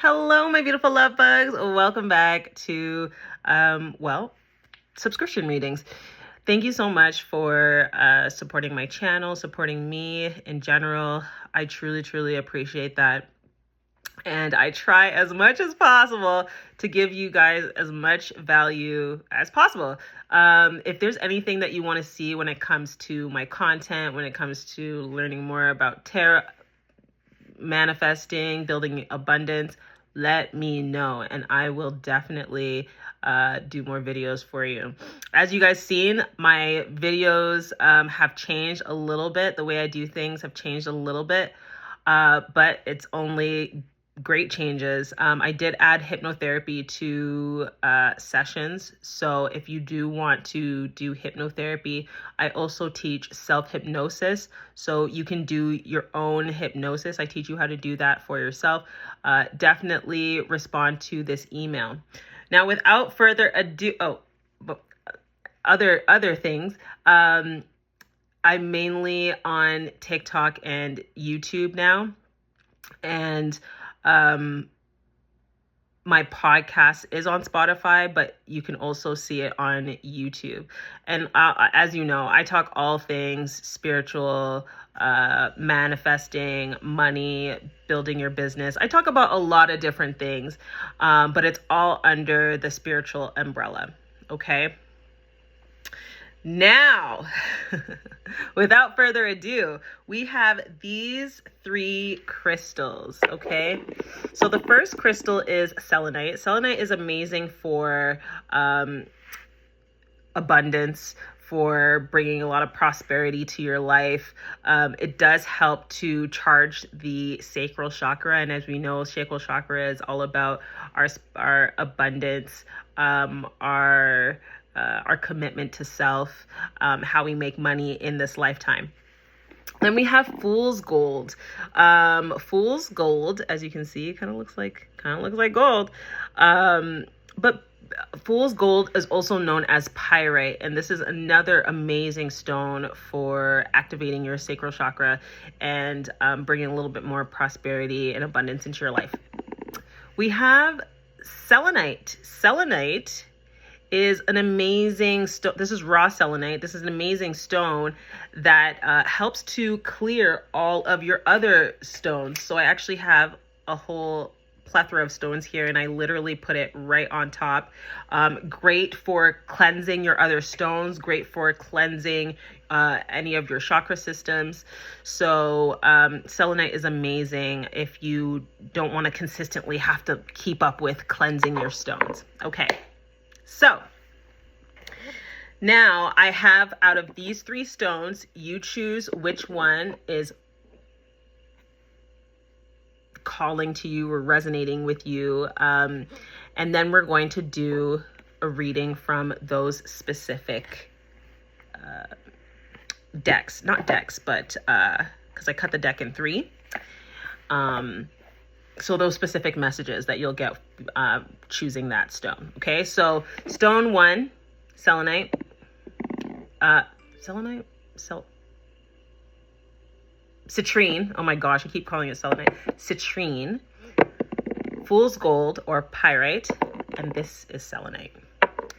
Hello, my beautiful love bugs. Welcome back to, subscription readings. Thank you so much for supporting my channel, supporting me in general. I truly, truly appreciate that. And I try as much as possible to give you guys as much value as possible. If there's anything that you want to see when it comes to my content, when it comes to learning more about tarot, manifesting, building abundance, let me know and I will definitely do more videos for you. As you guys seen, my videos have changed a little bit. The way I do things have changed a little bit, but it's only great changes. I did add hypnotherapy to sessions. So if you do want to do hypnotherapy, I also teach self-hypnosis. So you can do your own hypnosis. I teach you how to do that for yourself. Definitely respond to this email. Now, without further ado, other things, I'm mainly on TikTok and YouTube now. And my podcast is on Spotify, but you can also see it on YouTube. And as you know, I talk all things spiritual, manifesting, money, building your business. I talk about a lot of different things, but it's all under the spiritual umbrella. Okay. Now, without further ado, we have these 3 crystals, okay? So the first crystal is selenite. Selenite is amazing for abundance, for bringing a lot of prosperity to your life. It does help to charge the sacral chakra. And as we know, sacral chakra is all about our abundance, our commitment to self, how we make money in this lifetime. Then we have fool's gold. Fool's gold, as you can see, kind of looks like gold. But fool's gold is also known as pyrite, and this is another amazing stone for activating your sacral chakra and bringing a little bit more prosperity and abundance into your life. We have selenite. Selenite is an amazing stone. This is raw selenite. This is an amazing stone that helps to clear all of your other stones. So I actually have a whole plethora of stones here, and I literally put it right on top. Great for cleansing your other stones, great for cleansing any of your chakra systems. So selenite is amazing if you don't want to consistently have to keep up with cleansing your stones. Okay. So now I have, out of these 3 stones, you choose which one is calling to you or resonating with you. And then we're going to do a reading from those specific decks. Not decks, but because I cut the deck in 3. So those specific messages that you'll get choosing that stone. Okay, so stone 1, selenite. Citrine. Oh my gosh, I keep calling it selenite. Citrine, fool's gold or pyrite, and this is selenite.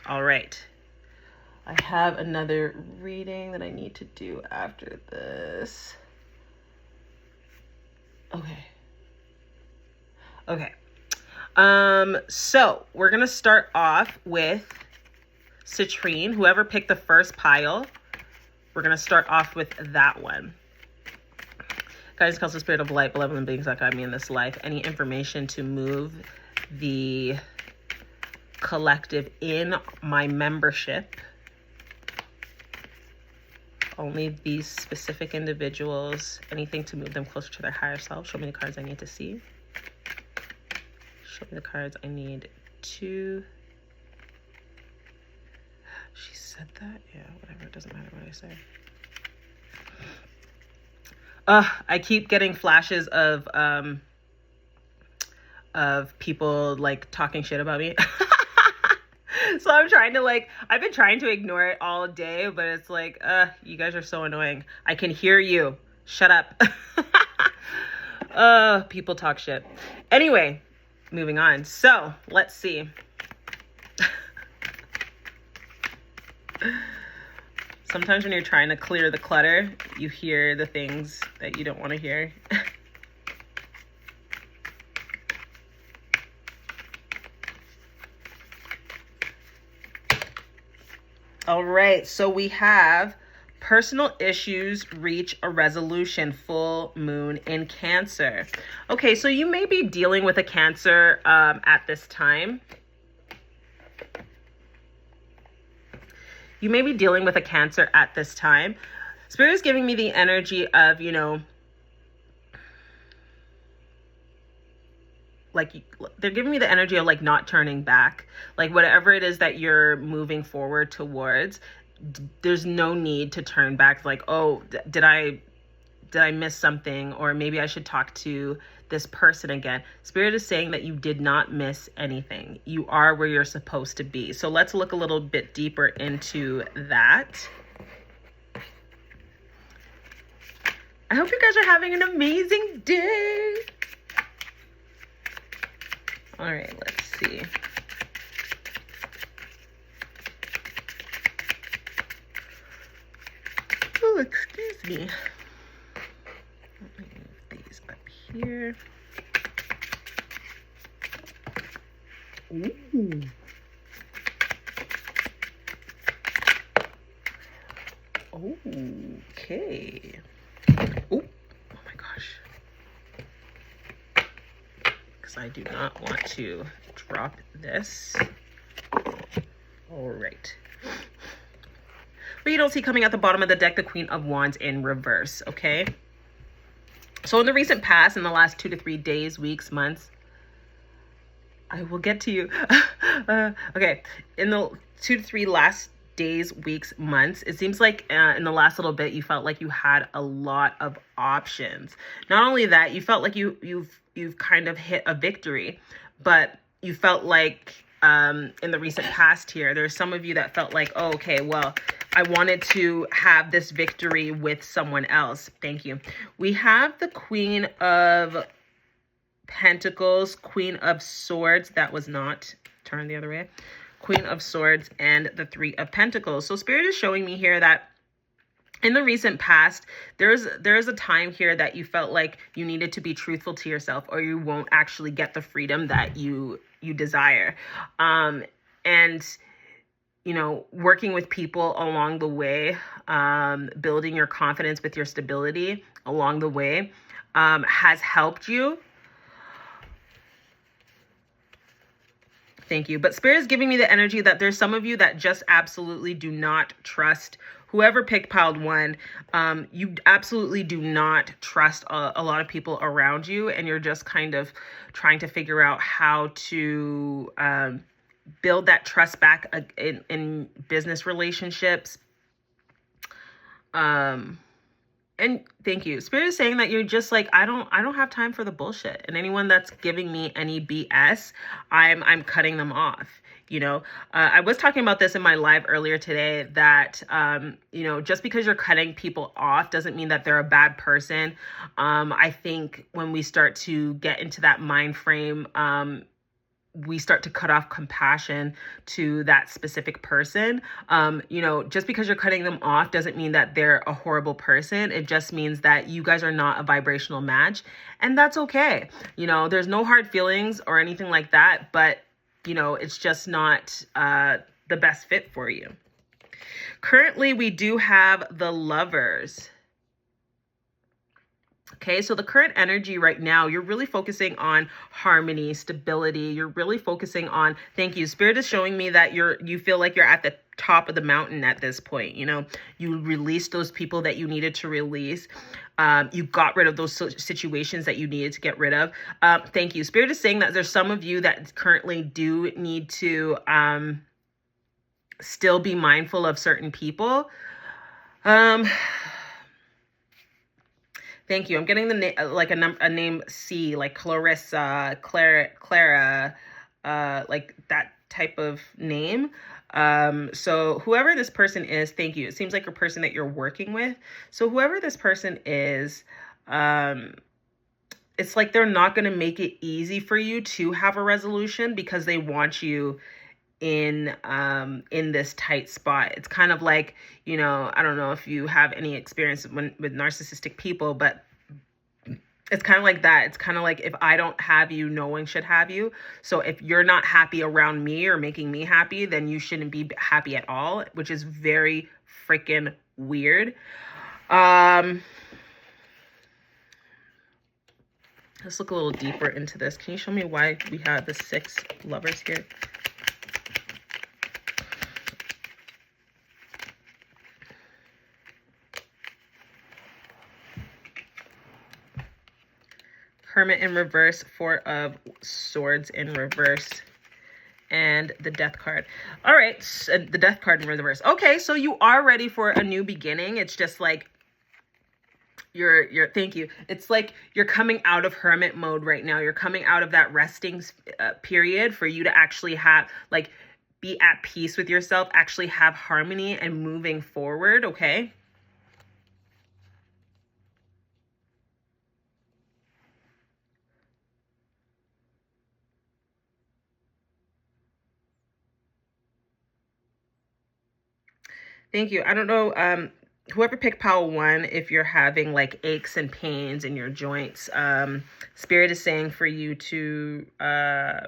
All right. I have another reading that I need to do after this. Okay. So we're gonna start off with citrine. Whoever picked the first pile, we're gonna start off with that one. Guidance, counsel, spirit of light, benevolent beings that guide me in this life. Any information to move the collective in my membership. Only these specific individuals. Anything to move them closer to their higher self. Show me the cards I need to see. Show me the cards I need to... She said that? Yeah, whatever. It doesn't matter what I say. I keep getting flashes of people like talking shit about me. So I'm trying to I've been trying to ignore it all day, but it's like, you guys are so annoying. I can hear you. Shut up. People talk shit. Anyway, moving on. So let's see. Sometimes when you're trying to clear the clutter, you hear the things that you don't want to hear. All right, so we have personal issues reach a resolution, full moon in Cancer. Okay, so you may be dealing with a Cancer at this time. You may be dealing with a Cancer at this time. Spirit is giving me the energy of, you know, like they're giving me the energy of like not turning back. Like whatever it is that you're moving forward towards, there's no need to turn back. Like, oh, did I miss something? Or maybe I should talk to this person again. Spirit is saying that you did not miss anything. You are where you're supposed to be. So let's look a little bit deeper into that. I hope you guys are having an amazing day. All right, let's see. Oh, excuse me. Let me move these up here. Ooh. Okay. Oh my gosh. Because I do not want to drop this. All right. But you don't see coming at the bottom of the deck, the Queen of Wands in reverse, okay? So in the recent past, in the last 2 to 3 days, weeks, months, I will get to you. Okay, in the 2 to 3 last days, weeks, months, it seems like in the last little bit, you felt like you had a lot of options. Not only that, you felt like you've kind of hit a victory, but you felt like in the recent past here, there's some of you that felt like, oh, okay, well, I wanted to have this victory with someone else. Thank you. We have the Queen of Pentacles, Queen of Swords. That was not turned the other way. Queen of Swords and the Three of Pentacles. So Spirit is showing me here that in the recent past, there's a time here that you felt like you needed to be truthful to yourself, or you won't actually get the freedom that you desire. And you know, working with people along the way, building your confidence with your stability along the way, has helped you. Thank you. But Spirit is giving me the energy that there's some of you that just absolutely do not trust whoever picked piled one. You absolutely do not trust a lot of people around you, and you're just kind of trying to figure out how to build that trust back in business relationships. And thank you. Spirit is saying that you're just like, I don't have time for the bullshit. And anyone that's giving me any BS, I'm cutting them off. You know, I was talking about this in my live earlier today that, you know, just because you're cutting people off doesn't mean that they're a bad person. I think when we start to get into that mind frame, we start to cut off compassion to that specific person. You know, just because you're cutting them off doesn't mean that they're a horrible person. It just means that you guys are not a vibrational match, and that's okay. You know, there's no hard feelings or anything like that, but you know, it's just not the best fit for you. Currently, we do have the Lovers. Okay, so the current energy right now, you're really focusing on harmony, stability. You're really focusing on, thank you. Spirit is showing me that you feel like you're at the top of the mountain at this point. You know, you released those people that you needed to release. You got rid of those situations that you needed to get rid of. Thank you. Spirit is saying that there's some of you that currently do need to still be mindful of certain people. Thank you. I'm getting the name, like a name C, like Clarissa, Clara, like that type of name. So whoever this person is, thank you. It seems like a person that you're working with. So whoever this person is, it's like they're not going to make it easy for you to have a resolution because they want you in this tight spot. It's kind of like, I don't know if you have any experience with narcissistic people, but it's kind of like that. It's kind of like, if I don't have you, no one should have you. So if you're not happy around me or making me happy, then you shouldn't be happy at all, which is very freaking weird. Let's look a little deeper into this. Can you show me why we have the 6 lovers here? Hermit in reverse, 4 of Swords in reverse, and the Death card. All right, the Death card in reverse. Okay, so you are ready for a new beginning. It's just like thank you. It's like you're coming out of hermit mode right now. You're coming out of that resting period for you to actually have, like, be at peace with yourself, actually have harmony and moving forward, okay? Thank you. I don't know, whoever picked pile 1, if you're having like aches and pains in your joints, Spirit is saying for you to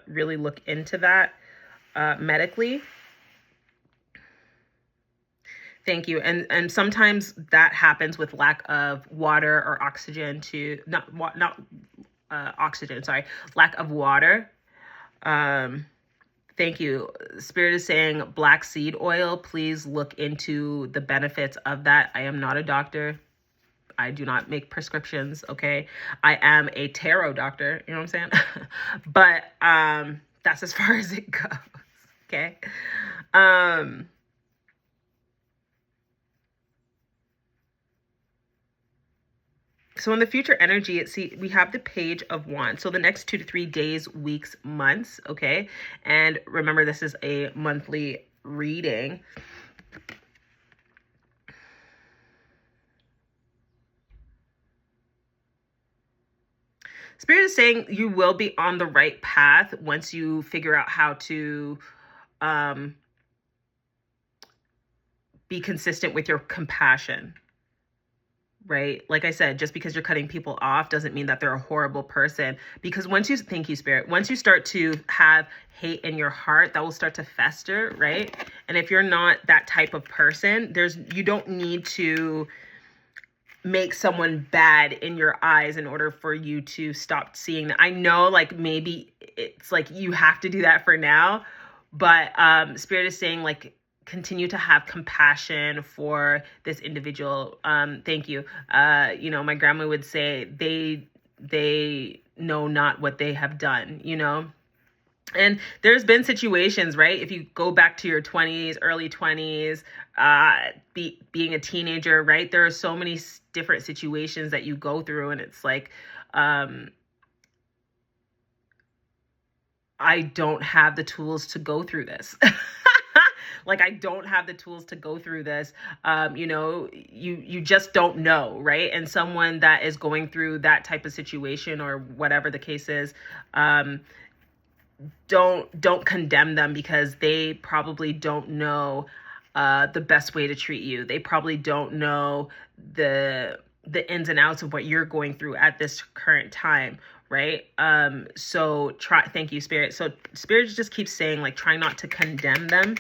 really look into that medically. Thank you. And sometimes that happens with lack of water or oxygen oxygen, sorry, lack of water. Thank you. Spirit is saying black seed oil. Please look into the benefits of that. I am not a doctor. I do not make prescriptions, okay? I am a tarot doctor, you know what I'm saying? But that's as far as it goes, okay? So in the future energy, we have the Page of Wands. So the next 2 to 3 days, weeks, months, okay? And remember, this is a monthly reading. Spirit is saying you will be on the right path once you figure out how to be consistent with your compassion. Right? Like I said, just because you're cutting people off doesn't mean that they're a horrible person. Because thank you, Spirit, once you start to have hate in your heart, that will start to fester, right? And if you're not that type of person, you don't need to make someone bad in your eyes in order for you to stop seeing that. I know, like, maybe it's like you have to do that for now, but Spirit is saying, like, continue to have compassion for this individual. Thank you. My grandma would say they know not what they have done, And there's been situations, right? If you go back to your 20s, early 20s, being a teenager, right? There are so many different situations that you go through, and it's like, I don't have the tools to go through this. Like, I don't have the tools to go through this. You just don't know, right? And someone that is going through that type of situation or whatever the case is, don't condemn them, because they probably don't know the best way to treat you. They probably don't know the ins and outs of what you're going through at this current time, right? Thank you, Spirit. So Spirit just keeps saying, like, try not to condemn them.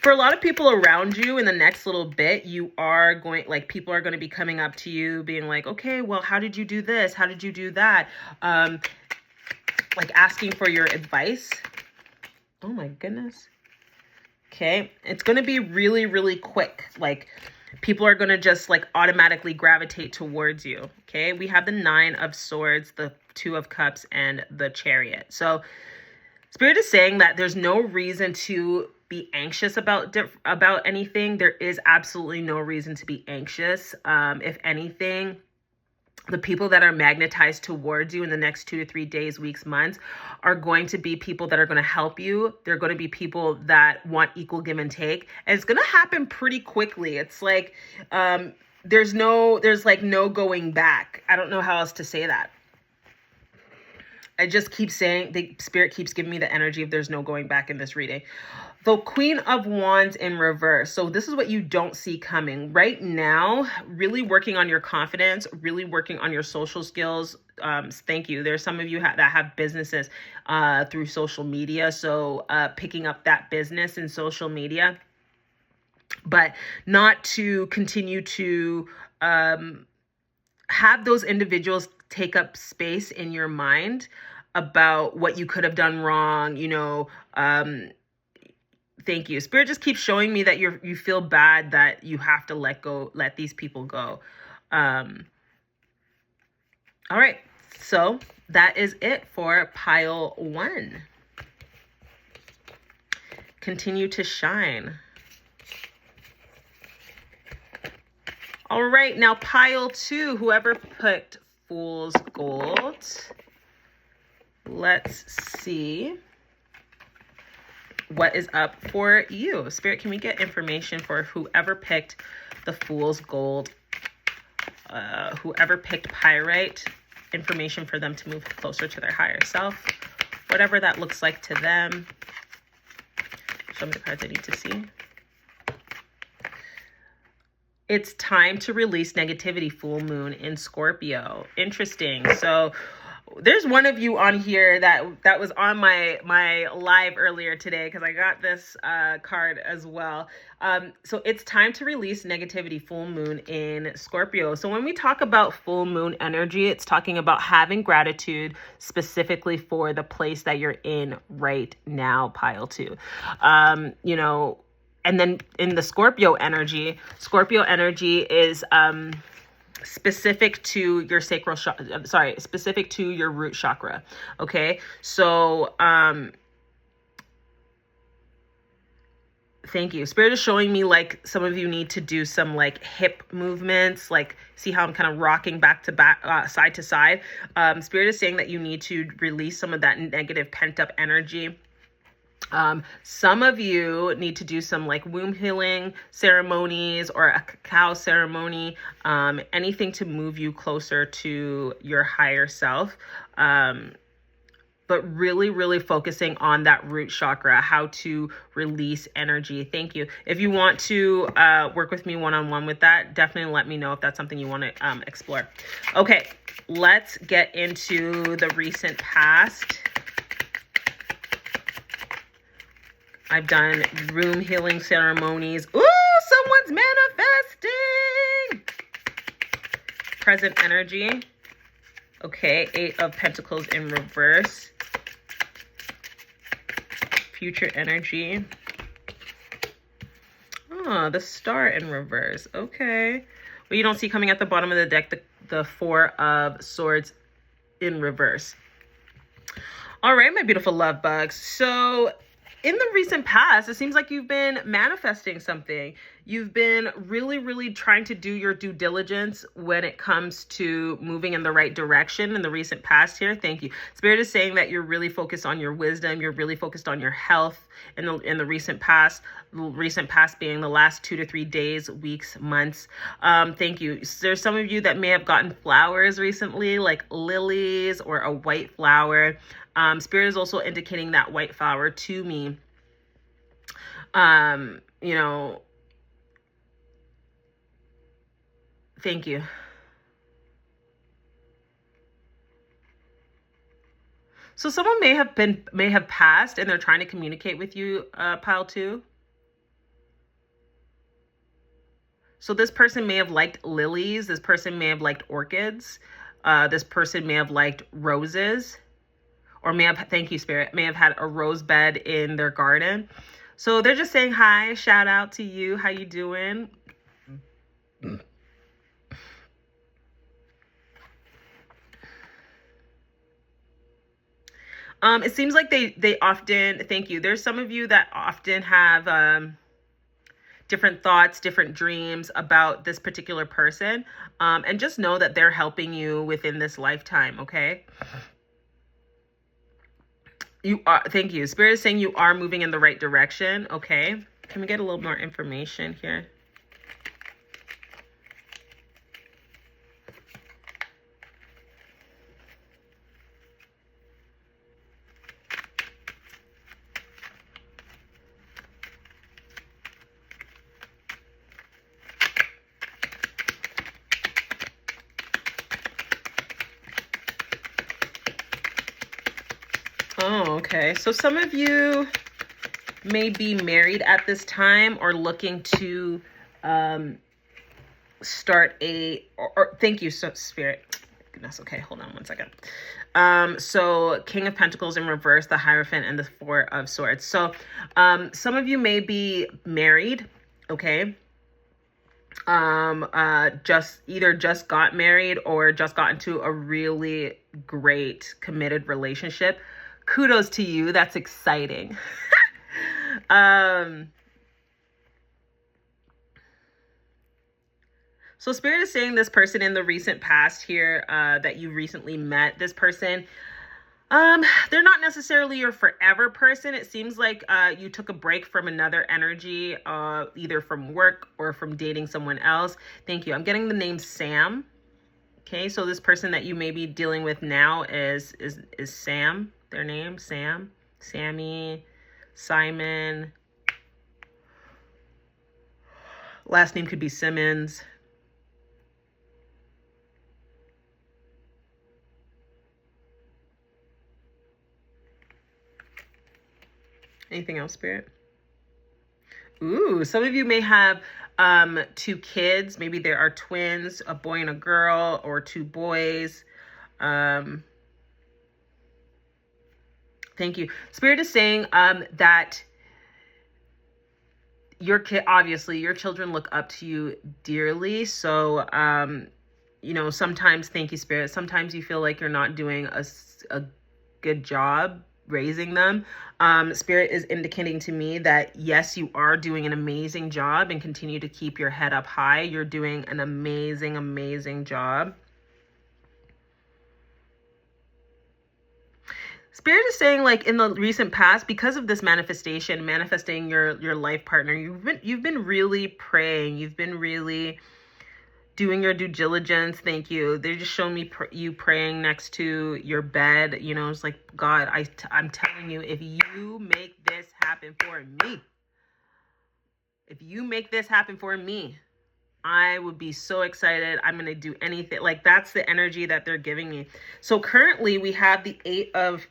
For a lot of people around you in the next little bit, people are going to be coming up to you being like, okay, well, how did you do this? How did you do that? Like, asking for your advice. Oh my goodness. Okay. It's going to be really, really quick. Like, people are going to just, like, automatically gravitate towards you. Okay. We have the 9 of Swords, the 2 of Cups, and the Chariot. So Spirit is saying that there's no reason to be anxious about anything. There is absolutely no reason to be anxious. If anything, the people that are magnetized towards you in the next 2 to 3 days, weeks, months are going to be people that are going to help you. They're going to be people that want equal give and take. And it's going to happen pretty quickly. It's like, there's like no going back. I don't know how else to say that. I just keep saying, the spirit keeps giving me the energy of there's no going back in this reading. The Queen of Wands in reverse. So this is what you don't see coming right now. Really working on your confidence, really working on your social skills. Thank you. There's some of you that have businesses through social media. So picking up that business in social media, but not to continue to have those individuals take up space in your mind about what you could have done wrong, thank you. Spirit just keeps showing me that you feel bad that you have to let these people go. All right. So that is it for pile 1. Continue to shine. All right. Now pile 2, whoever picked Fool's Gold. Let's see what is up for you. Spirit, can we get information for whoever picked the Fool's Gold, whoever picked Pyrite, information for them to move closer to their higher self, whatever that looks like to them. Show me the cards I need to see. It's time to release negativity, full moon in Scorpio. Interesting. So there's one of you on here that was on my live earlier today, because I got this card as well. So it's time to release negativity, full moon in Scorpio. So when we talk about full moon energy, it's talking about having gratitude specifically for the place that you're in right now, pile 2. And then in the Scorpio energy is specific to your sacral specific to your root chakra. Okay. So, thank you. Spirit is showing me like some of you need to do some like hip movements, like see how I'm kind of rocking back to back, side to side. Spirit is saying that you need to release some of that negative pent up energy. Some of you need to do some like womb healing ceremonies or a cacao ceremony, anything to move you closer to your higher self. But really, really focusing on that root chakra, how to release energy. Thank you. If you want to work with me one-on-one with that, definitely let me know if that's something you want to explore. Okay, let's get into the recent past. I've done room healing ceremonies. Ooh, someone's manifesting. Present energy. Okay, 8 of Pentacles in reverse. Future energy. Oh, the Star in reverse. Okay. Well, you don't see coming at the bottom of the deck the 4 of Swords in reverse. All right, my beautiful love bugs. So in the recent past, it seems like you've been manifesting something. You've been really, really trying to do your due diligence when it comes to moving in the right direction in the recent past here. Thank you. Spirit is saying that you're really focused on your wisdom. You're really focused on your health in the recent past. Recent past being the last 2 to 3 days, weeks, months. Thank you. There's some of you that may have gotten flowers recently, like lilies or a white flower. Spirit is also indicating that white flower to me. Thank you. So someone may have passed and they're trying to communicate with you, pile 2. So this person may have liked lilies. This person may have liked orchids. This person may have liked roses. Or may have, thank you, Spirit, may have had a rose bed in their garden. So they're just saying hi, shout out to you. How you doing? It seems like they often, thank you. There's some of you that often have different thoughts, different dreams about this particular person. And just know that they're helping you within this lifetime, okay? You are, thank you. Spirit is saying you are moving in the right direction. Okay. Can we get a little more information here? Okay, so some of you may be married at this time or looking to start or thank you, so Spirit. Goodness, okay, hold on one second. So King of Pentacles in reverse, the Hierophant, and the Four of Swords. So some of you may be married, okay? Just got married or just got into a really great committed relationship. Kudos to you. That's exciting. So Spirit is saying this person in the recent past here that you recently met, this person, they're not necessarily your forever person. It seems like you took a break from another energy, either from work or from dating someone else. Thank you. I'm getting the name Sam. Okay, so this person that you may be dealing with now is Sam. Their name, Sam, Sammy, Simon. Last name could be Simmons. Anything else, Spirit? Ooh, some of you may have two kids. Maybe there are twins, a boy and a girl, or two boys. Thank you. Spirit is saying that your kid, obviously, your children look up to you dearly. So, you know, sometimes, thank you, Spirit, sometimes you feel like you're not doing a good job raising them. Spirit is indicating to me that yes, you are doing an amazing job, and continue to keep your head up high. You're doing an amazing, amazing job. Spirit is saying, like, in the recent past, because of this manifestation, manifesting your life partner, you've been really praying. You've been really doing your due diligence. Thank you. They're just showing me you praying next to your bed. You know, it's like, God, I'm telling you, if you make this happen for me, I would be so excited. I'm going to do anything. Like, that's the energy that they're giving me. So currently we have the 8 of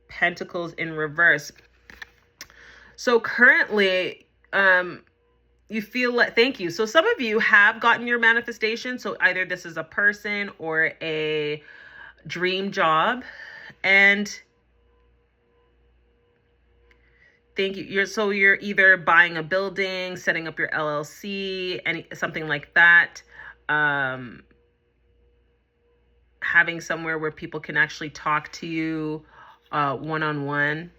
Pentacles in reverse. So currently, you feel like, thank you. So some of you have gotten your manifestation. So either this is a person or a dream job. And thank you. You're either buying a building, setting up your LLC, something like that. Having somewhere where people can actually talk to you one-on-one.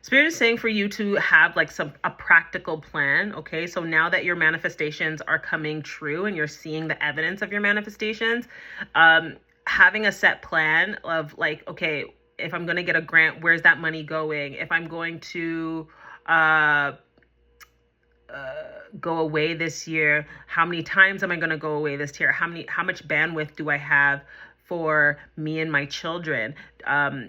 Spirit is saying for you to have like a practical plan. Okay, so now that your manifestations are coming true and you're seeing the evidence of your manifestations, having a set plan of like, okay, if I'm going to get a grant, where's that money going? If I'm going to go away this year, how many times am I going to go away this year? How much bandwidth do I have for me and my children?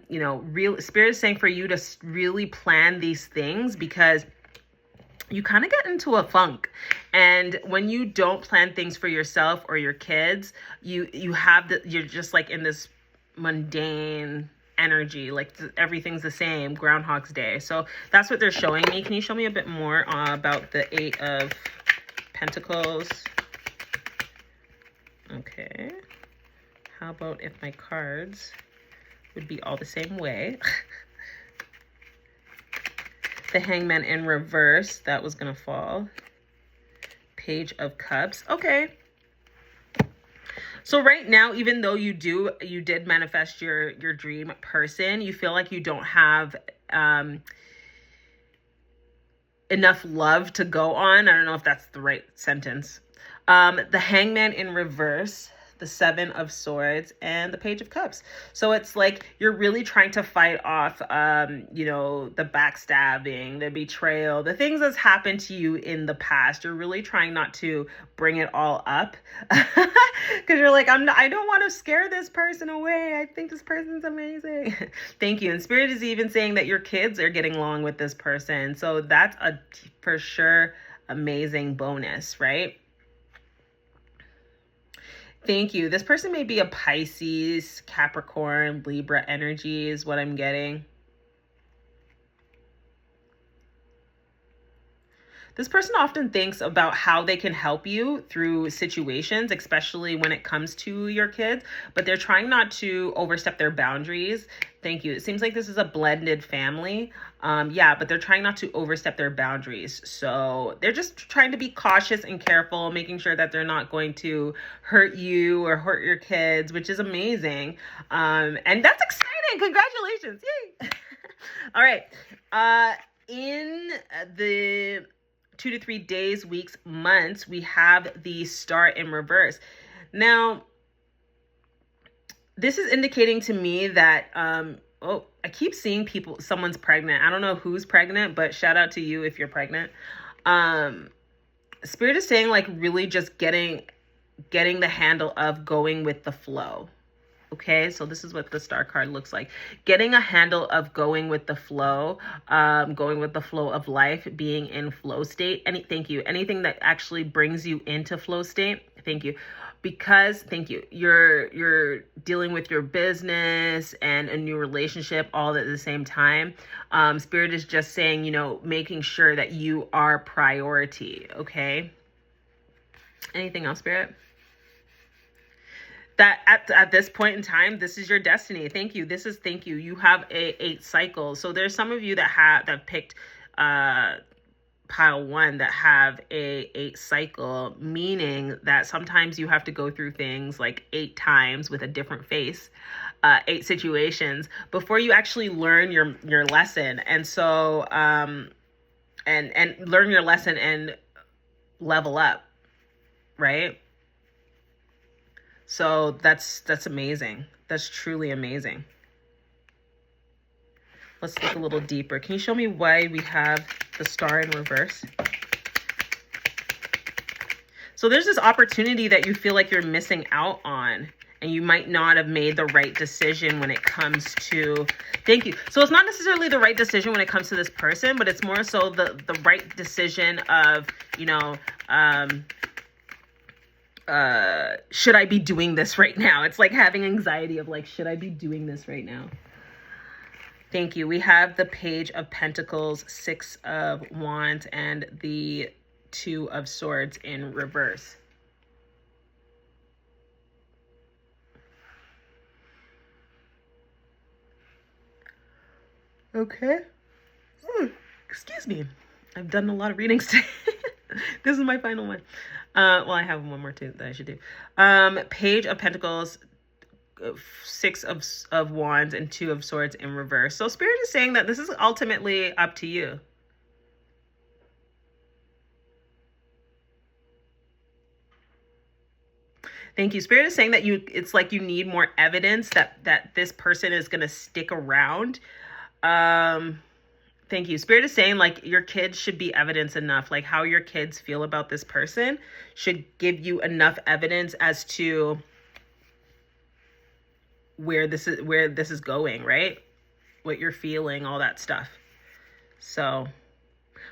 You know, Spirit is saying for you to really plan these things, because you kind of get into a funk. And when you don't plan things for yourself or your kids, you're just like in this mundane energy, like everything's the same, Groundhog's Day. So that's what they're showing me. Can you show me a bit more about the 8 of Pentacles? Okay. How about if my cards would be all the same way? The Hangman in reverse, that was gonna fall. Page of Cups. Okay. So right now, even though you did manifest your dream person, you feel like you don't have enough love to go on. I don't know if that's the right sentence. The Hangman in reverse, the Seven of Swords, and the Page of Cups. So it's like you're really trying to fight off, the backstabbing, the betrayal, the things that's happened to you in the past. You're really trying not to bring it all up because you're like, I don't want to scare this person away. I think this person's amazing. Thank you. And Spirit is even saying that your kids are getting along with this person. So that's a for sure amazing bonus, right? Thank you. This person may be a Pisces, Capricorn, Libra energy is what I'm getting. This person often thinks about how they can help you through situations, especially when it comes to your kids, but they're trying not to overstep their boundaries. Thank you. It seems like this is a blended family. But they're trying not to overstep their boundaries. So they're just trying to be cautious and careful, making sure that they're not going to hurt you or hurt your kids, which is amazing. And that's exciting. Congratulations. Yay. All right. In the 2 to 3 days, weeks, months, we have the Star in reverse. Now, this is indicating to me that, I keep seeing someone's pregnant. I don't know who's pregnant, but shout out to you if you're pregnant. Spirit is saying like really just getting the handle of going with the flow. Okay, so this is what the Star card looks like. Getting a handle of going with the flow, going with the flow of life, being in flow state. Thank you. Anything that actually brings you into flow state. Thank you. Because, thank you, you're dealing with your business and a new relationship all at the same time. Spirit is just saying, making sure that you are priority. Okay. Anything else, Spirit? That at this point in time, this is your destiny. Thank you. Thank you. You have 8 cycles. So there's some of you that picked pile 1 that have a 8 cycle, meaning that sometimes you have to go through things like 8 times with a different face, 8 situations before you actually learn your lesson. And so and learn your lesson and level up, right? So that's amazing. That's truly amazing. Let's look a little deeper. Can you show me why we have the Star in reverse? So there's this opportunity that you feel like you're missing out on, and you might not have made the right decision when it comes to, thank you. So it's not necessarily the right decision when it comes to this person, but it's more so the right decision of, should I be doing this right now? It's like having anxiety of like, should I be doing this right now? Thank you. We have the Page of Pentacles, 6 of Wands, and the 2 of Swords in reverse. Okay. Excuse me. I've done a lot of readings today. This is my final one. I have one more too that I should do. Page of Pentacles, 6 of Wands, and 2 of Swords in reverse. So Spirit is saying that this is ultimately up to you. Thank you. Spirit is saying that it's like you need more evidence that this person is going to stick around. Thank you. Spirit is saying like your kids should be evidence enough. Like how your kids feel about this person should give you enough evidence as to where this is going, right? What you're feeling, all that stuff. So,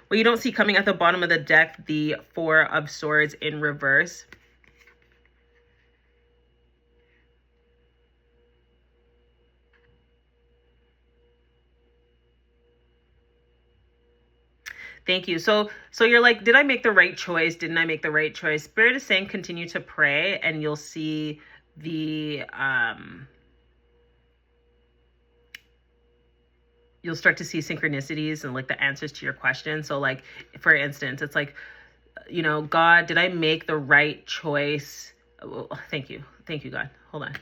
well, you don't see coming at the bottom of the deck, the 4 of Swords in reverse. Thank you. So you're like, did I make the right choice? Didn't I make the right choice? Spirit is saying continue to pray and you'll see the, you'll start to see synchronicities and like the answers to your questions. So like, for instance, it's like, God, did I make the right choice? Oh, thank you. Thank you, God. Hold on.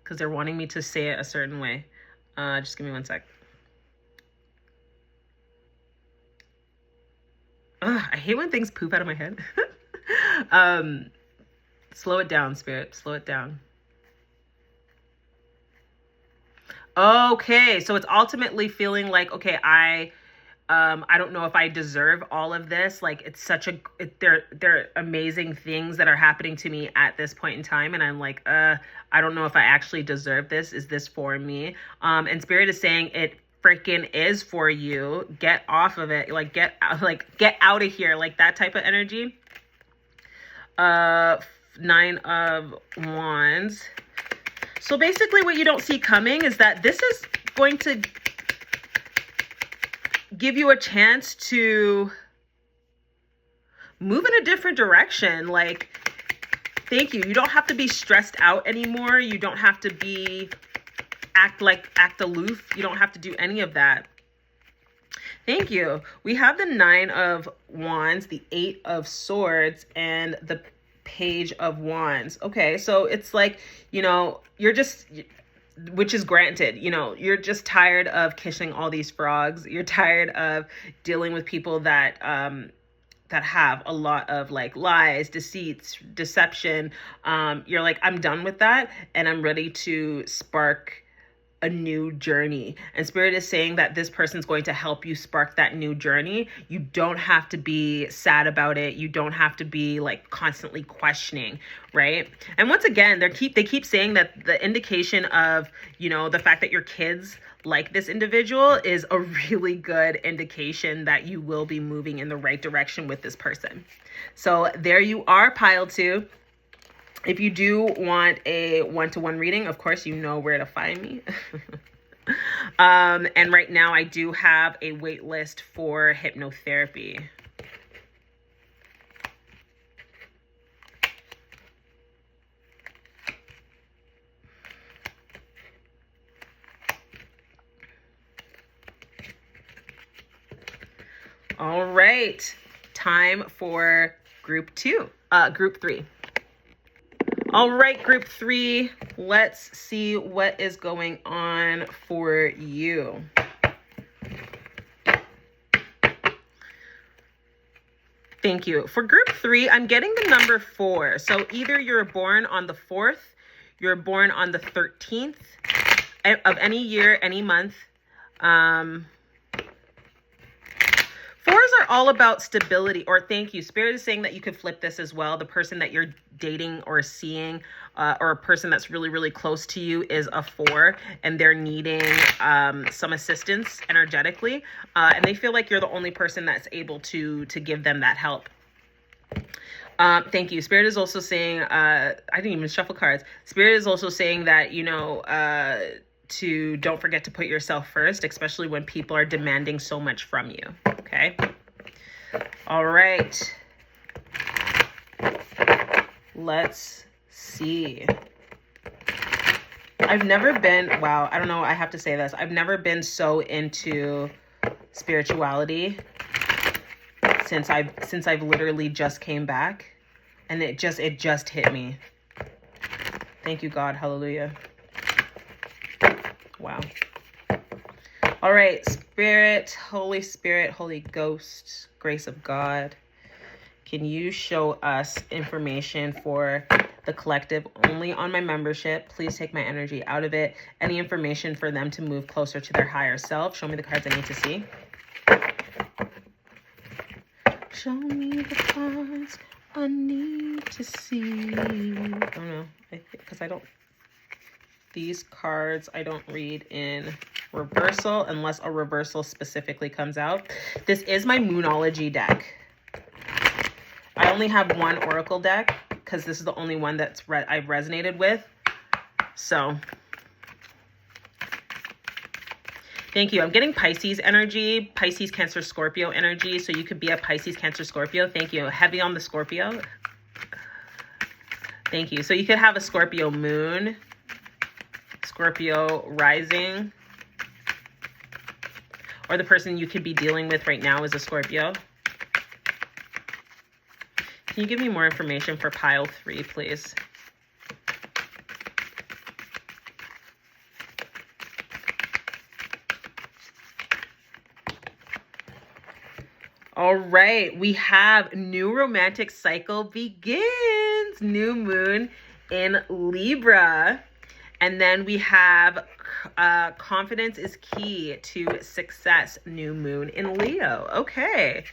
Because they're wanting me to say it a certain way. Just give me one sec. I hate when things poop out of my head. Slow it down, Spirit. Slow it down. Okay, so it's ultimately feeling like, okay, I don't know if I deserve all of this. Like, it's such they're amazing things that are happening to me at this point in time, and I'm like, I don't know if I actually deserve this. Is this for me? And Spirit is saying it freaking is for you. Get off of it. Like, get out of here. Like that type of energy. 9 of Wands. So basically what you don't see coming is that this is going to give you a chance to move in a different direction. Like, thank you. You don't have to be stressed out anymore. You don't have to be act aloof. You don't have to do any of that. Thank you. We have the 9 of Wands, the 8 of Swords, and the Page of Wands. Okay, so it's like, you know, you're just, which is granted, you know, you're just tired of kissing all these frogs. You're tired of dealing with people that that have a lot of like lies, deceits, deception. You're like, I'm done with that, and I'm ready to spark a new journey. And Spirit is saying that this person's going to help you spark that new journey. You don't have to be sad about it. You don't have to be like constantly questioning, right? And once again, they keep saying that the indication of, you know, the fact that your kids like this individual is a really good indication that you will be moving in the right direction with this person. So there you are, pile 2. If you do want a one-to-one reading, of course, you know where to find me. And right now I do have a wait list for hypnotherapy. All right, time for group 3. All right, group 3, let's see what is going on for you. Thank you. For group 3, I'm getting the number 4. So either you're born on the 4th, you're born on the 13th of any year, any month. 4s are all about stability, or thank you. Spirit is saying that you could flip this as well. The person that you're dating or seeing, or a person that's really, really close to you is a 4, and they're needing some assistance energetically. And they feel like you're the only person that's able to give them that help. Thank you. Spirit is also saying, I didn't even shuffle cards. Spirit is also saying that, you know, to don't forget to put yourself first, especially when people are demanding so much from you. Okay. All right. Let's see. I've never been, wow, I don't know, I have to say this. I've never been so into spirituality since I've literally just came back, and it just hit me. Thank you, God. Hallelujah. Wow. All right, Spirit, Holy Spirit, Holy Ghost, grace of God. Can you show us information for the collective only on my membership? Please take my energy out of it. Any information for them to move closer to their higher self? Show me the cards I need to see. Show me the cards I need to see. I don't know, because I don't, these cards I don't read in reversal unless a reversal specifically comes out. This is my Moonology deck. I only have one Oracle deck because this is the only one that's I've resonated with. So thank you. I'm getting Pisces energy, Pisces, Cancer, Scorpio energy. So you could be a Pisces, Cancer, Scorpio. Thank you. Heavy on the Scorpio. Thank you. So you could have a Scorpio moon, Scorpio rising, or the person you could be dealing with right now is a Scorpio. Can you give me more information for pile 3, please? All right, we have new romantic cycle begins, new moon in Libra. And then we have confidence is key to success, new moon in Leo. Okay.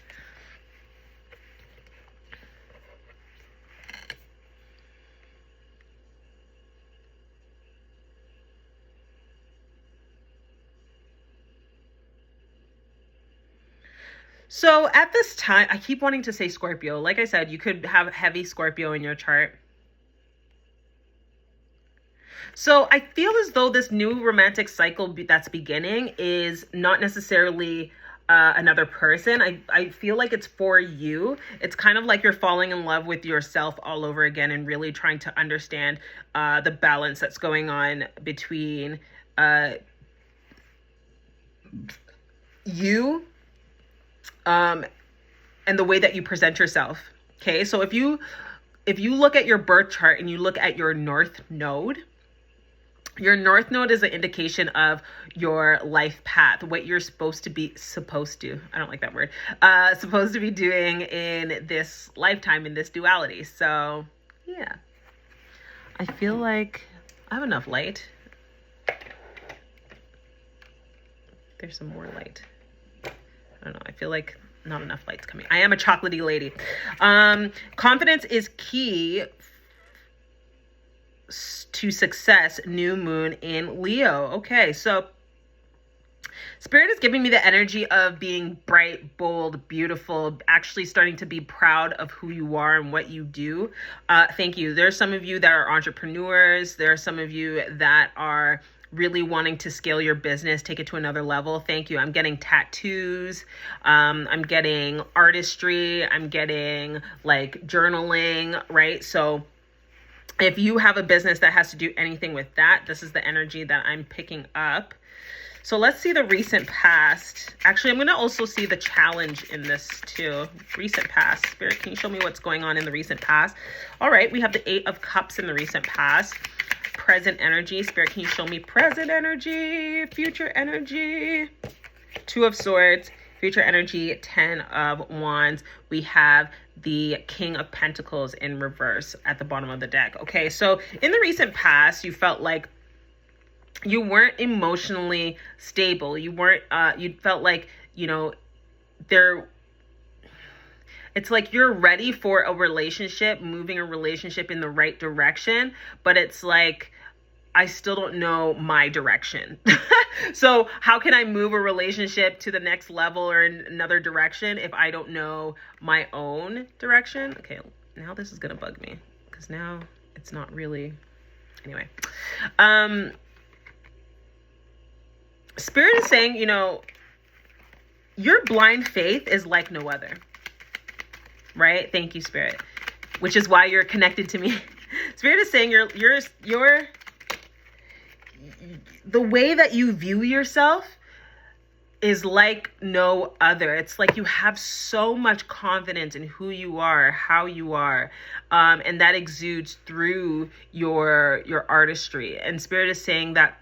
So at this time, I keep wanting to say Scorpio. Like I said, you could have heavy Scorpio in your chart. So I feel as though this new romantic cycle that's beginning is not necessarily another person. I feel like it's for you. It's kind of like you're falling in love with yourself all over again and really trying to understand the balance that's going on between you and the way that you present yourself. Okay, so if you look at your birth chart and you look at your north node, your north node is an indication of your life path, what you're supposed to be I don't like that word, supposed to be doing in this lifetime, in this duality. So yeah, I feel like I have enough light. There's some more light. I don't know. I feel like not enough light's coming. I am a chocolatey lady. Confidence is key to success, new moon in Leo. Okay, so Spirit is giving me the energy of being bright, bold, beautiful, actually starting to be proud of who you are and what you do. Thank you. There's some of you that are entrepreneurs. There are some of you that are really wanting to scale your business, take it to another level. Thank you. I'm getting tattoos. I'm getting artistry. I'm getting like journaling, right? So if you have a business that has to do anything with that, this is the energy that I'm picking up. So let's see the recent past. Actually, I'm going to also see the challenge in this too. Recent past. Spirit, can you show me what's going on in the recent past? All right, we have the 8 of Cups in the recent past. Present energy. Spirit, can you show me present energy, future energy? 2 of Swords, future energy, 10 of Wands. We have the King of Pentacles in reverse at the bottom of the deck. Okay, so in the recent past, you felt like you weren't emotionally stable. You weren't, you felt like, you know, it's like you're ready for a relationship, moving a relationship in the right direction, but it's like, I still don't know my direction. So how can I move a relationship to the next level or in another direction if I don't know my own direction? Okay, now this is gonna bug me because now it's not really, anyway. Spirit is saying, you know, your blind faith is like no other, right? Thank you, Spirit, which is why you're connected to me. Spirit is saying the way that you view yourself is like no other. It's like you have so much confidence in who you are, how you are, and that exudes through your artistry. And Spirit is saying that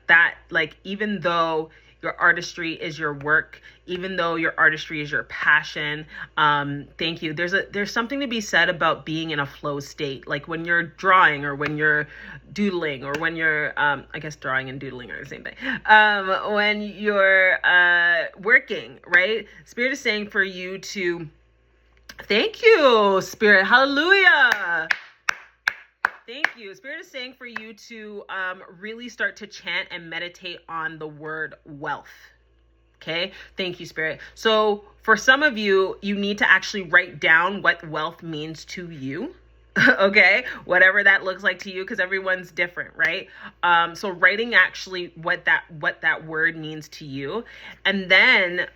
like, even though your artistry is your work, even though your artistry is your passion, thank you. There's something to be said about being in a flow state, like when you're drawing or when you're doodling or when you're, I guess drawing and doodling are the same thing. When you're working, right? Spirit is saying for you to, thank you, Spirit, hallelujah. Thank you. Spirit is saying for you to really start to chant and meditate on the word wealth. Okay. Thank you, Spirit. So for some of you, you need to actually write down what wealth means to you. Okay. Whatever that looks like to you, because everyone's different, right? So writing actually what that word means to you, and then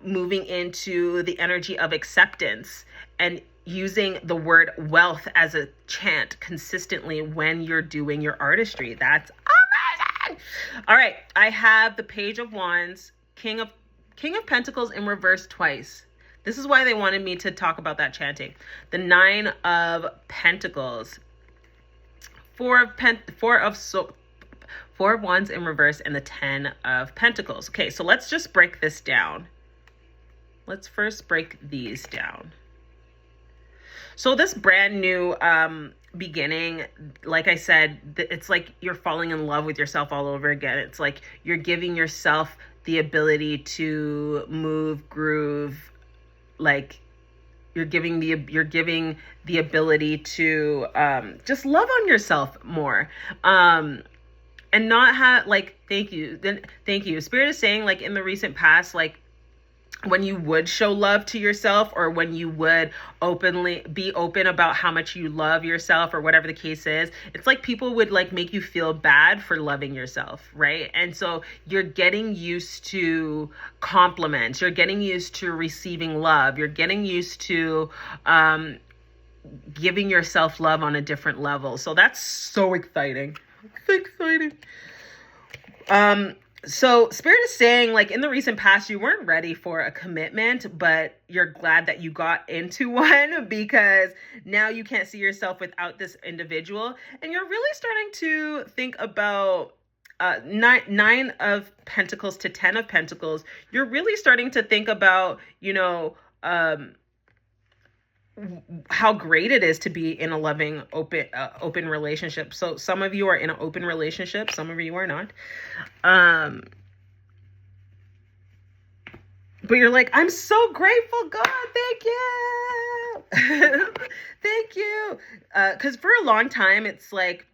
moving into the energy of acceptance and using the word wealth as a chant consistently when you're doing your artistry. That's amazing. All right. I have the Page of Wands, King of Pentacles in reverse twice. This is why they wanted me to talk about that chanting. The 9 of Pentacles, 4 of Wands in reverse, and the 10 of Pentacles. Okay, so let's just break this down. Let's first break these down. So this brand new beginning, like I said, it's like you're falling in love with yourself all over again. It's like you're giving yourself the ability to move, groove, like you're giving the ability to just love on yourself more. And not have like, thank you. Spirit is saying, like, in the recent past, like, when you would show love to yourself, or when you would openly be open about how much you love yourself, or whatever the case is, it's like people would like make you feel bad for loving yourself, right? And so you're getting used to compliments, you're getting used to receiving love, you're getting used to giving yourself love on a different level. So that's so exciting. It's exciting. So Spirit is saying, like, in the recent past, you weren't ready for a commitment, but you're glad that you got into one, because now you can't see yourself without this individual. And you're really starting to think about nine of Pentacles to 10 of Pentacles. You're really starting to think about, how great it is to be in a loving, open relationship. So some of you are in an open relationship, some of you are not. But you're like, I'm so grateful, God, thank you. Thank you. Because for a long time, it's like,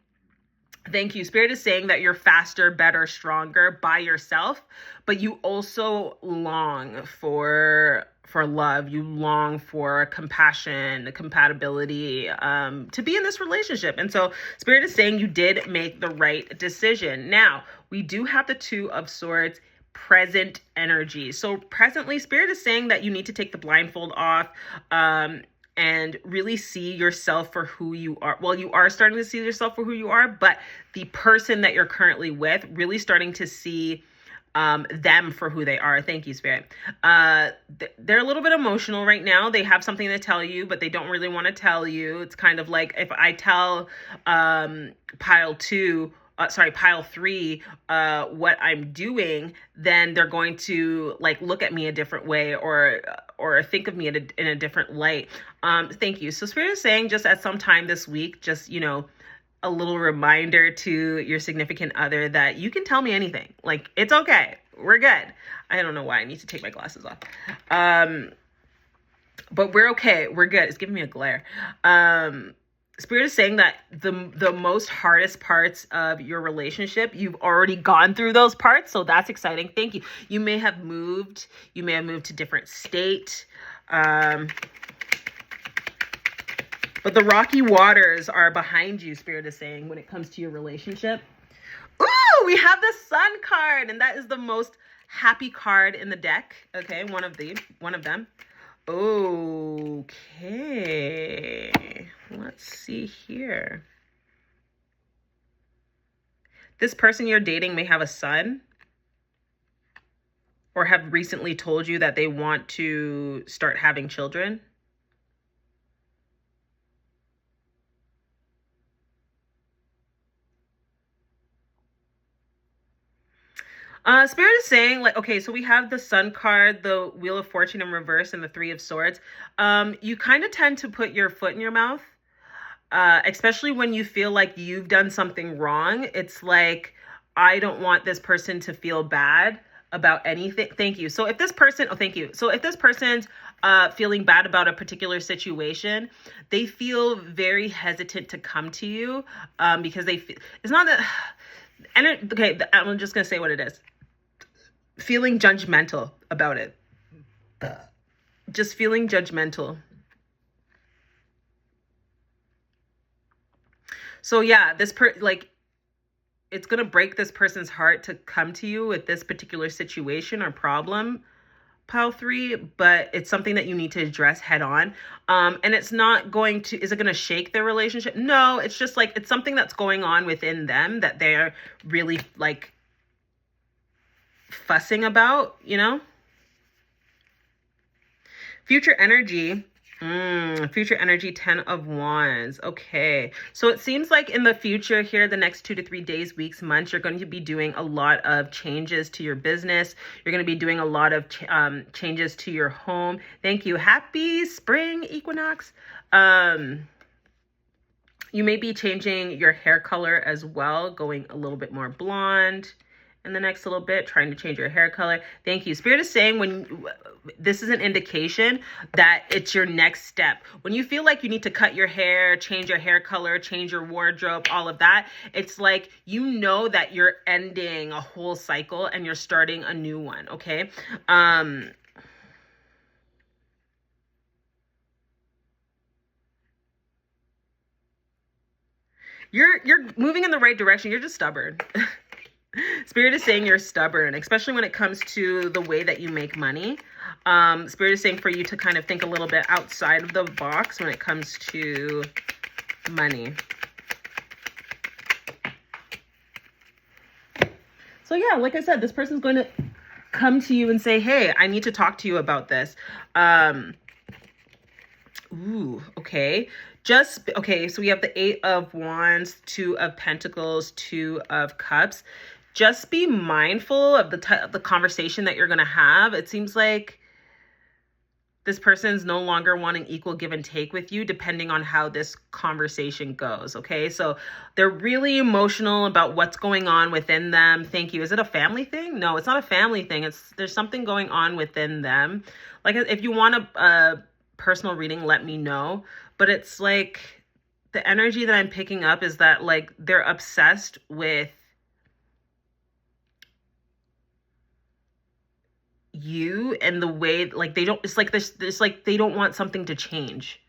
thank you. Spirit is saying that you're faster, better, stronger by yourself, but you also long for love. You long for compassion, compatibility, to be in this relationship. And so Spirit is saying you did make the right decision. Now, we do have the Two of Swords, present energy. So presently, Spirit is saying that you need to take the blindfold off, and really see yourself for who you are. Well, you are starting to see yourself for who you are, but the person that you're currently with, really starting to see them for who they are. Thank you, Spirit. They're a little bit emotional right now. They have something to tell you, but they don't really want to tell you. It's kind of like if I tell pile 3, what I'm doing, then they're going to like look at me a different way, or think of me in a different light. Thank you. So Spirit is saying, just at some time this week, just, a little reminder to your significant other that you can tell me anything. Like, it's okay. We're good. I don't know why I need to take my glasses off. But we're okay. We're good. It's giving me a glare. Spirit is saying that the most hardest parts of your relationship, you've already gone through those parts. So that's exciting. Thank you. You may have moved. You may have moved to different state. But the rocky waters are behind you, Spirit is saying, when it comes to your relationship. Ooh, we have the Sun card, and that is the most happy card in the deck. Okay, one of them. Okay, let's see here. This person you're dating may have a son, or have recently told you that they want to start having children. Spirit is saying, like, okay, so we have the Sun card, the Wheel of Fortune in reverse, and the Three of Swords. You kind of tend to put your foot in your mouth, especially when you feel like you've done something wrong. It's like, I don't want this person to feel bad about anything. Thank you. So if this person, thank you. So if this person's feeling bad about a particular situation, they feel very hesitant to come to you, because they feel, it's not that, and okay, I'm just going to say what it is. Feeling judgmental about it. Just feeling judgmental. So yeah, it's going to break this person's heart to come to you with this particular situation or problem, pile 3, but it's something that you need to address head on. And it's not going to, is it going to shake their relationship? No, it's just like, it's something that's going on within them that they're really like fussing about, Future energy. Future energy, 10 of Wands. Okay. So it seems like in the future here, the next 2 to 3 days, weeks, months, you're going to be doing a lot of changes to your business. You're going to be doing a lot of changes to your home. Thank you. Happy spring equinox. You may be changing your hair color as well, going a little bit more blonde in the next little bit, trying to change your hair color. Thank you. Spirit is saying this is an indication that it's your next step. When you feel like you need to cut your hair, change your hair color, change your wardrobe, all of that, it's like you know that you're ending a whole cycle and you're starting a new one, okay? You're moving in the right direction. You're just stubborn. Spirit is saying you're stubborn, especially when it comes to the way that you make money. Spirit is saying for you to kind of think a little bit outside of the box when it comes to money. So yeah, like I said, this person's going to come to you and say, hey, I need to talk to you about this. Okay. Okay, so we have the 8 of Wands, 2 of Pentacles, 2 of Cups. Just be mindful of the conversation that you're going to have. It seems like this person's no longer wanting equal give and take with you, depending on how this conversation goes, okay? So they're really emotional about what's going on within them. Thank you. Is it a family thing? No, it's not a family thing. There's something going on within them. Like, if you want a personal reading, let me know. But it's like the energy that I'm picking up is that, like, they're obsessed with you and the way, like, they don't, it's like this like they don't want something to change,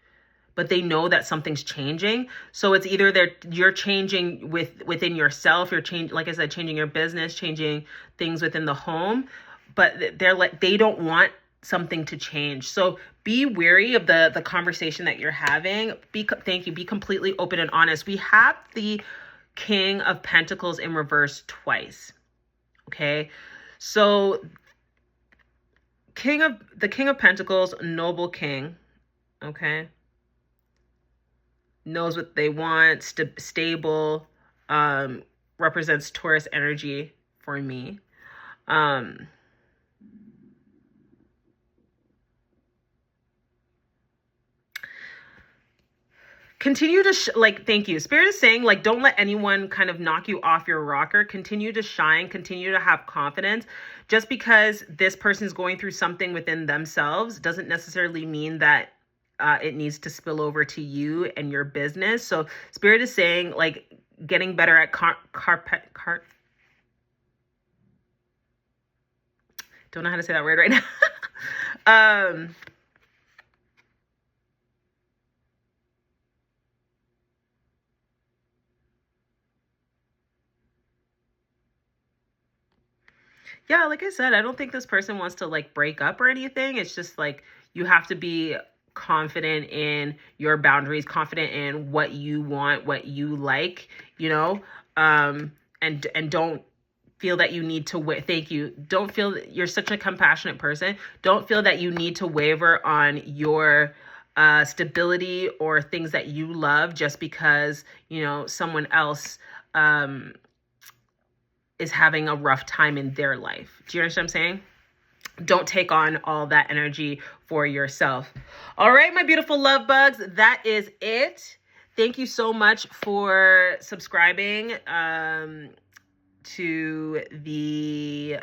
but they know that something's changing. So it's either you're changing within yourself, you're changing, like I said, changing your business, changing things within the home, but they're like, they don't want something to change. So be wary of the conversation that you're having. Thank you. Be completely open and honest. We have the King of Pentacles in reverse twice. Okay. So the King of Pentacles, noble king, okay, knows what they want, stable, represents Taurus energy for me. Continue to thank you. Spirit is saying, like, don't let anyone kind of knock you off your rocker. Continue to shine, continue to have confidence. Just because this person is going through something within themselves doesn't necessarily mean that it needs to spill over to you and your business. So Spirit is saying, like, getting better at don't know how to say that word right now. Yeah, like I said, I don't think this person wants to, like, break up or anything. It's just like you have to be confident in your boundaries, confident in what you want, what you like, you know, and don't feel that you need to thank you. Don't feel that you're such a compassionate person. Don't feel that you need to waver on your stability or things that you love just because, you know, someone else is having a rough time in their life. Do you understand what I'm saying? Don't take on all that energy for yourself. All right, my beautiful love bugs, that is it. Thank you so much for subscribing to the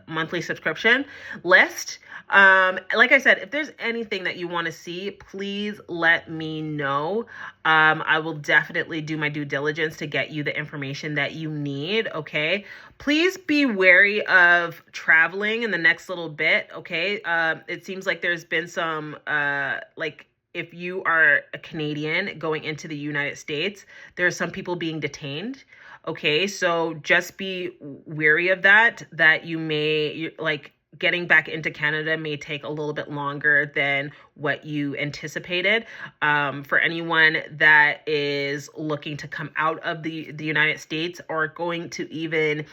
monthly subscription list. Like I said, if there's anything that you want to see, please let me know. I will definitely do my due diligence to get you the information that you need, okay? Please be wary of traveling in the next little bit, okay? It seems like there's been some, if you are a Canadian going into the United States, there are some people being detained. Okay, so just be wary of that you may, like, getting back into Canada may take a little bit longer than what you anticipated. For anyone that is looking to come out of the United States or going to even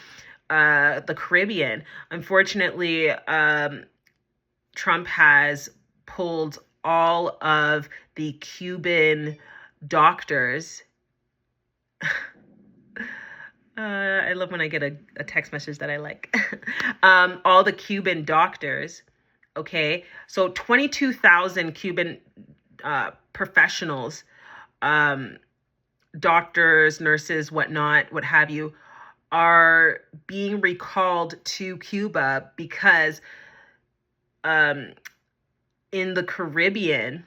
the Caribbean, unfortunately, Trump has pulled all of the Cuban doctors. I love when I get a text message that I like. All the Cuban doctors, okay? So 22,000 Cuban professionals, doctors, nurses, whatnot, what have you, are being recalled to Cuba because in the Caribbean,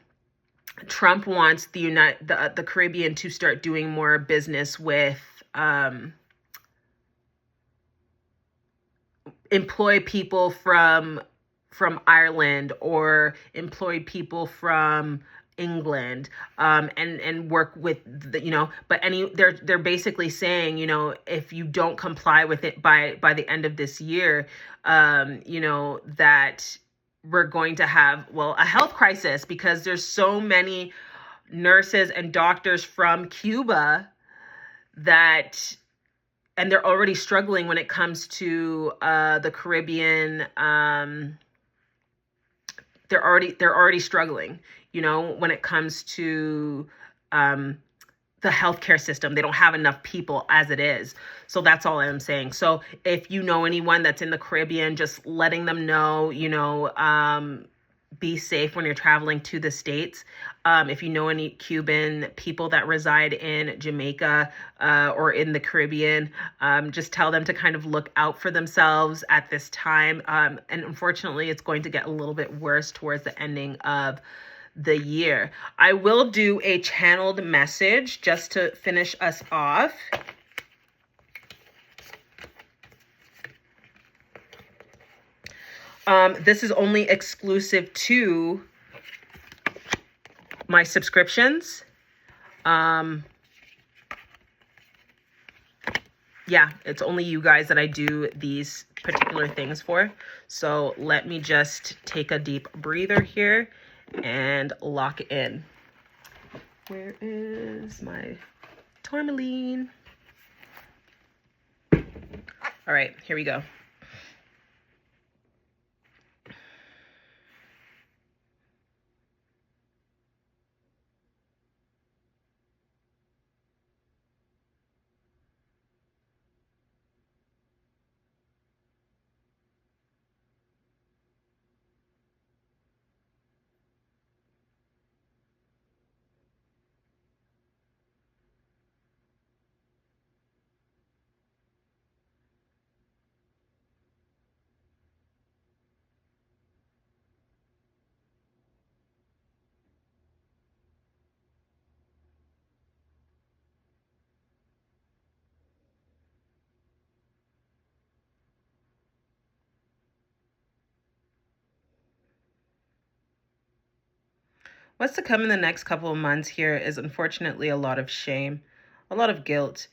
Trump wants the Caribbean to start doing more business with employ people from Ireland or employ people from England, and work with but they're basically saying, if you don't comply with it by the end of this year, that we're going to have, a health crisis, because there's so many nurses and doctors from Cuba and they're already struggling when it comes to the Caribbean. They're already struggling, when it comes to the healthcare system. They don't have enough people as it is. So that's all I'm saying. So if you know anyone that's in the Caribbean, just letting them know, be safe when you're traveling to the States. If you know any Cuban people that reside in Jamaica or in the Caribbean, just tell them to kind of look out for themselves at this time. And unfortunately, it's going to get a little bit worse towards the ending of the year. I will do a channeled message just to finish us off. This is only exclusive to my subscriptions. Yeah, it's only you guys that I do these particular things for. So let me just take a deep breather here and lock in. Where is my tourmaline? All right, here we go. What's to come in the next couple of months here is unfortunately a lot of shame, a lot of guilt.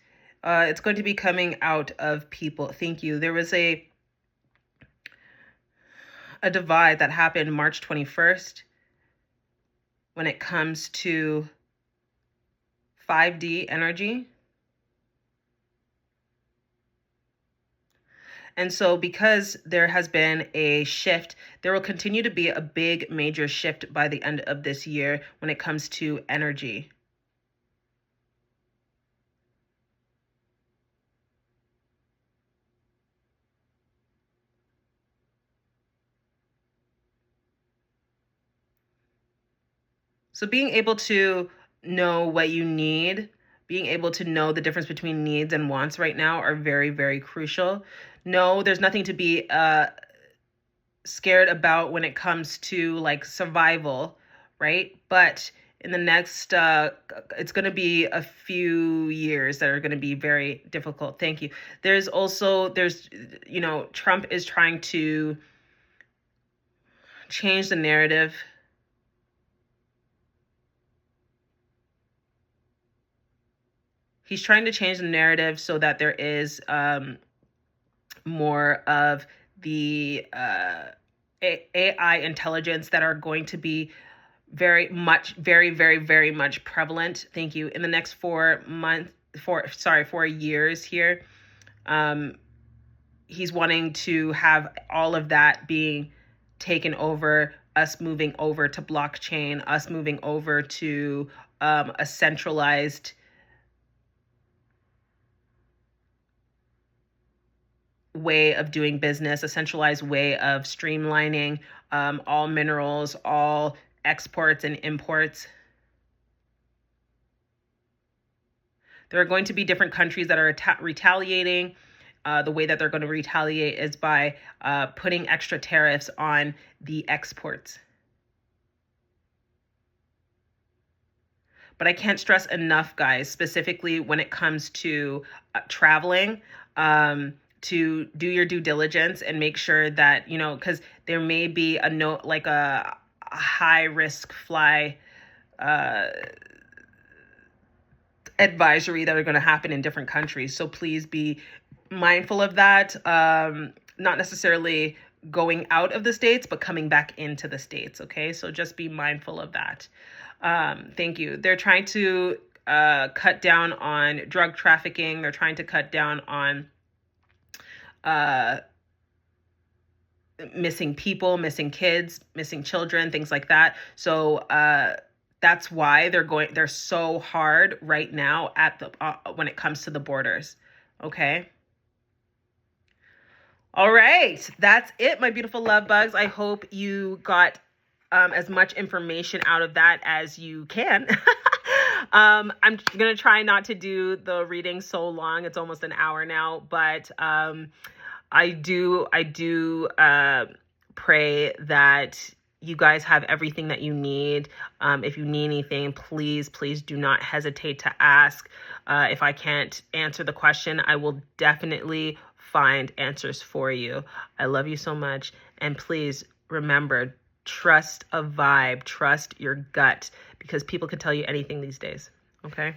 It's going to be coming out of people. Thank you. There was a divide that happened March 21st when it comes to 5D energy. And so because there has been a shift, there will continue to be a big major shift by the end of this year when it comes to energy. So being able to know what you need, being able to know the difference between needs and wants right now are very, very crucial. No, there's nothing to be scared about when it comes to like survival, right? But in the next, it's going to be a few years that are going to be very difficult. Thank you. There's, Trump is trying to change the narrative. He's trying to change the narrative so that there is more of the AI intelligence that are going to be very, very much prevalent. Thank you. In the next 4 years here, he's wanting to have all of that being taken over us moving over to blockchain, us moving over to a centralized way of doing business, a centralized way of streamlining all minerals, all exports and imports. There are going to be different countries that are retaliating. The way that they're going to retaliate is by putting extra tariffs on the exports. But I can't stress enough, guys, specifically when it comes to traveling, to do your due diligence and make sure that, you know, because there may be a note like a high risk fly advisory that are going to happen in different countries. So please be mindful of that. Not necessarily going out of the States, but coming back into the States. Okay. So just be mindful of that. Thank you. They're trying to cut down on drug trafficking. They're trying to cut down on missing people, missing kids, missing children, things like that. So that's why they're so hard right now at the when it comes to the borders. Okay. All right, that's it, my beautiful love bugs. I hope you got as much information out of that as you can. I'm gonna try not to do the reading so long. It's almost an hour now, but I do pray that you guys have everything that you need. If you need anything, please do not hesitate to ask. If I can't answer the question, I will definitely find answers for you. I love you so much. And please remember, trust a vibe, trust your gut, because people can tell you anything these days. Okay?